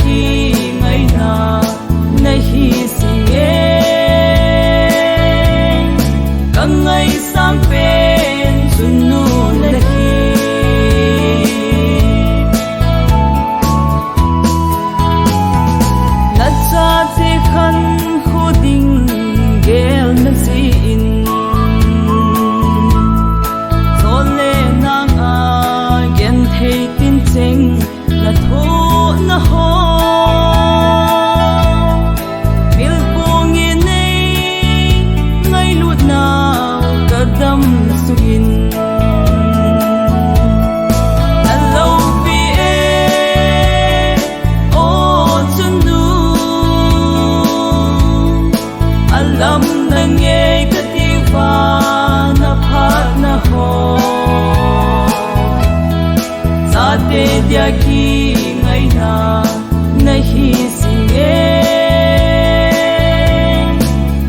ki ngai na nahi singe kangai sampen sunu nahi na cha che khan khuding gel na si in zole nang a gen thei tin cheng na tho na ho mil pung in nei ngai lut na kadam sugin hello be o chunu alam na nge kativa na phat na ho sate dia ki ngai na nahi singe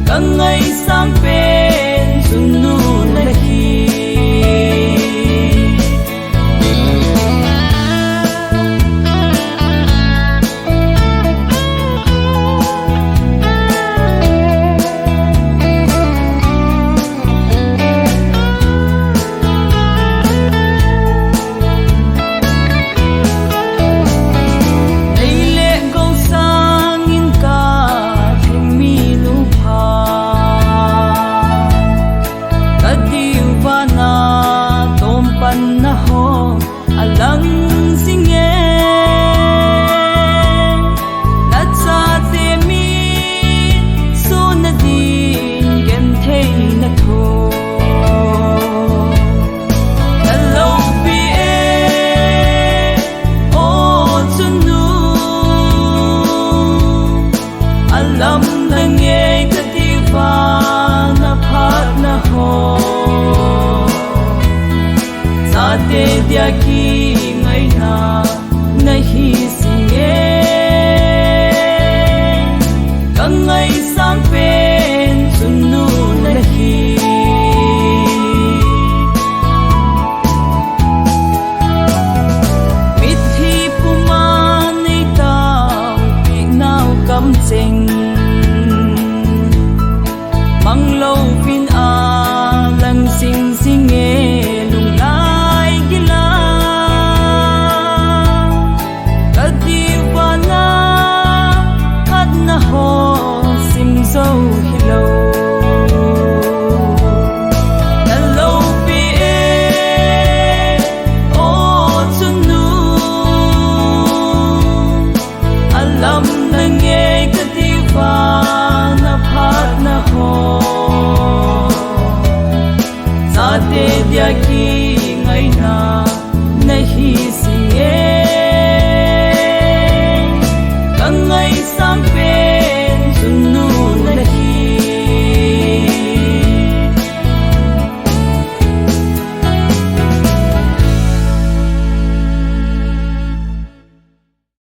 kangai sampen sunu nahi alang singe na cha te mi so na din gen thei na tho hello be o chunu alam na nge kativa na phat na ho sate dia ki ngai na nahi singe kangai sampen sunu nahi mithi puma nei ta pi nau kam cheng manglo fin a lang sing singe lung so hello hello be o chunu alam na nge kativa na phat na ho sate dia ki ngai na nahi singe